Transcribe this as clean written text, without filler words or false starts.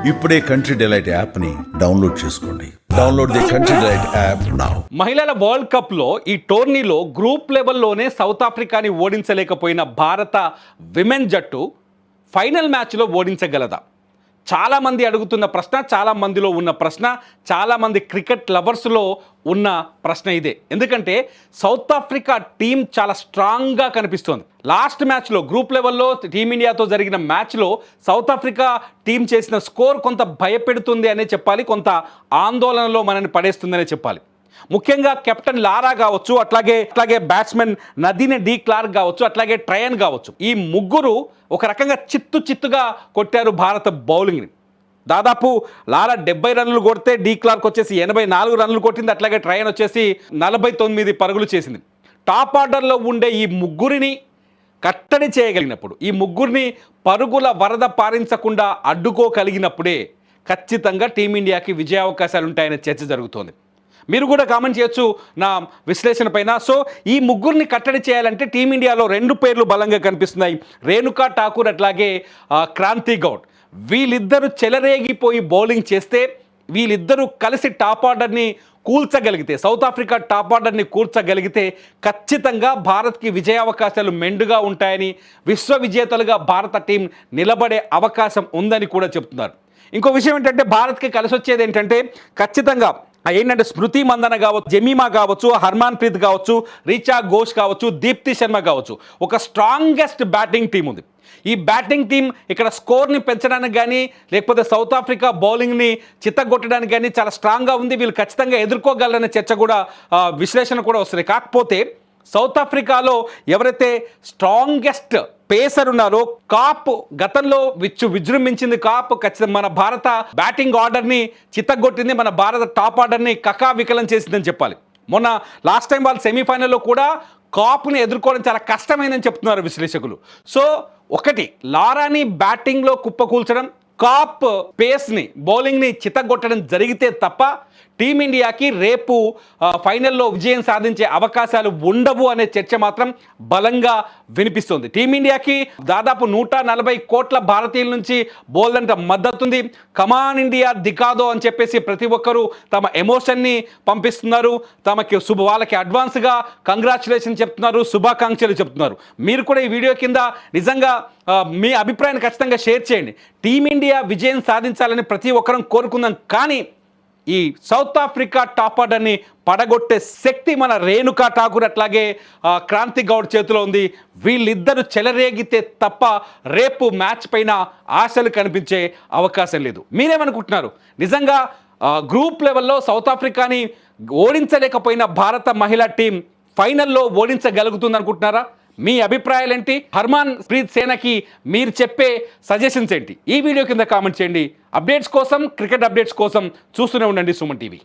ఇప్పుడే country delight app ని download చేసుకోండి. Download the country delight app now. మహిళల వరల్డ్ కప్ లో ఈ టోర్నీలో గ్రూప్ లెవెల్లోనే సౌత్ ఆఫ్రికాని ఓడించలేకపోయిన భారత విమెన్ జట్టు ఫైనల్ మ్యాచ్లో ఓడించగలదా? చాలామంది అడుగుతున్న ప్రశ్న, చాలా మందిలో ఉన్న ప్రశ్న, చాలామంది క్రికెట్ లవర్స్లో ఉన్న ప్రశ్న ఇదే. ఎందుకంటే సౌత్ ఆఫ్రికా టీం చాలా స్ట్రాంగ్గా కనిపిస్తోంది. లాస్ట్ మ్యాచ్లో గ్రూప్ లెవెల్లో టీమిండియాతో జరిగిన మ్యాచ్లో సౌత్ ఆఫ్రికా టీం చేసిన స్కోర్ కొంత భయపెడుతుంది అనే చెప్పాలి, కొంత ఆందోళనలో మనని పడేస్తుందనే చెప్పాలి. ముఖ్యంగా కెప్టెన్ లారా కావచ్చు, అట్లాగే బ్యాట్స్మెన్ నదీనే డి క్లార్క్ కావచ్చు, అట్లాగే ట్రయన్ కావచ్చు. ఈ ముగ్గురు ఒక రకంగా చిత్తుగా కొట్టారు భారత బౌలింగ్ని. దాదాపు లారా 70 రన్లు కొడితే డి క్లార్క్ వచ్చేసి 84 రన్లు కొట్టింది. అట్లాగే ట్రయన్ వచ్చేసి 49 పరుగులు చేసింది. టాప్ ఆర్డర్లో ఉండే ఈ ముగ్గురిని కట్టడి చేయగలిగినప్పుడు, ఈ ముగ్గురిని పరుగుల వరద పారించకుండా అడ్డుకోగలిగినప్పుడే ఖచ్చితంగా టీమిండియాకి విజయావకాశాలు ఉంటాయనే చర్చ జరుగుతోంది. మీరు కూడా కామెంట్ చేయొచ్చు నా విశ్లేషణ పైన. సో ఈ ముగ్గురిని కట్టడి చేయాలంటే టీమిండియాలో 2 పేర్లు బలంగా కనిపిస్తున్నాయి. రేణుకా ఠాకూర్ అట్లాగే క్రాంతి గౌడ్. వీళ్ళిద్దరూ చెలరేగిపోయి బౌలింగ్ చేస్తే, వీళ్ళిద్దరూ కలిసి టాప్ ఆర్డర్ని కూల్చగలిగితే, సౌత్ ఆఫ్రికా టాప్ ఆర్డర్ని కూల్చగలిగితే ఖచ్చితంగా భారత్కి విజయావకాశాలు మెండుగా ఉంటాయని, విశ్వ విజేతలుగా భారత టీం నిలబడే అవకాశం ఉందని కూడా చెప్తున్నారు. ఇంకో విషయం ఏంటంటే భారత్కి కలిసి వచ్చేది ఏంటంటే ఖచ్చితంగా ఏంటంటే స్మృతి మందన కావచ్చు, జమీమా కావచ్చు, హర్మాన్ ప్రీత్ కావచ్చు, రీచా ఘోష్ కావచ్చు, దీప్తి శర్మ కావచ్చు. ఒక స్ట్రాంగెస్ట్ బ్యాటింగ్ టీం ఉంది. ఈ బ్యాటింగ్ టీం ఇక్కడ స్కోర్ని పెంచడానికి కానీ, లేకపోతే సౌత్ ఆఫ్రికా బౌలింగ్ని చిత్తగొట్టడానికి కానీ చాలా స్ట్రాంగ్గా ఉంది. వీళ్ళు ఖచ్చితంగా ఎదుర్కోగలరనే చర్చ కూడా, విశ్లేషణ కూడా వస్తుంది. కాకపోతే సౌత్ ఆఫ్రికాలో ఎవరైతే స్ట్రాంగెస్ట్ పేసర్ ఉన్నారో, కాప్ గతంలో విజృంభించింది. కాప్ ఖచ్చితంగా మన భారత బ్యాటింగ్ ఆర్డర్ని చిత్తగొట్టింది, మన భారత టాప్ ఆర్డర్ని కకావికలం చేసిందని చెప్పాలి. మొన్న లాస్ట్ టైం వాళ్ళు సెమీఫైనల్లో కూడా కాప్ని ఎదుర్కోవడం చాలా కష్టమైందని చెప్తున్నారు విశ్లేషకులు. సో ఒకటి, లారాని బ్యాటింగ్లో కుప్పకూల్చడం, కాప్ పేస్ని బౌలింగ్ని చిత్తగొట్టడం జరిగితే తప్ప టీమిండియాకి రేపు ఫైనల్లో విజయం సాధించే అవకాశాలు ఉండవు అనే చర్చ మాత్రం బలంగా వినిపిస్తుంది. టీమిండియాకి దాదాపు 140 కోట్ల భారతీయుల నుంచి బోల్డంత మద్దతుంది. కమాన్ ఇండియా దికాదో అని చెప్పేసి ప్రతి ఒక్కరూ తమ ఎమోషన్ని పంపిస్తున్నారు. వాళ్ళకి అడ్వాన్స్గా కంగ్రాచులేషన్ చెప్తున్నారు, శుభాకాంక్షలు చెప్తున్నారు. మీరు కూడా ఈ వీడియో కింద నిజంగా మీ అభిప్రాయాన్ని ఖచ్చితంగా షేర్ చేయండి. టీమిండియా విజయం సాధించాలని ప్రతి ఒక్కరం కోరుకుందాం. కానీ ఈ సౌత్ ఆఫ్రికా టాప్ ఆర్డర్ని పడగొట్టే శక్తి మన రేణుకా ఠాకూర్ అట్లాగే క్రాంతి గౌడ్ చేతిలో ఉంది. వీళ్ళిద్దరూ చెలరేగితే తప్ప రేపు మ్యాచ్ పైన ఆశలు కనిపించే అవకాశం లేదు. మీరేమనుకుంటున్నారు? నిజంగా గ్రూప్ లెవెల్లో సౌత్ ఆఫ్రికాని ఓడించలేకపోయిన భారత మహిళా టీం ఫైనల్లో ఓడించగలుగుతుంది అనుకుంటున్నారా? మీ అభిప్రాయాలు ఏంటి? హర్మాన్ ప్రీత్ సేనకి మీరు చెప్పే సజెషన్స్ ఏంటి? ఈ వీడియో కింద కామెంట్ చేయండి. అప్డేట్స్ కోసం, క్రికెట్ అప్డేట్స్ కోసం చూస్తూనే ఉండండి సుమన్ టీవీ.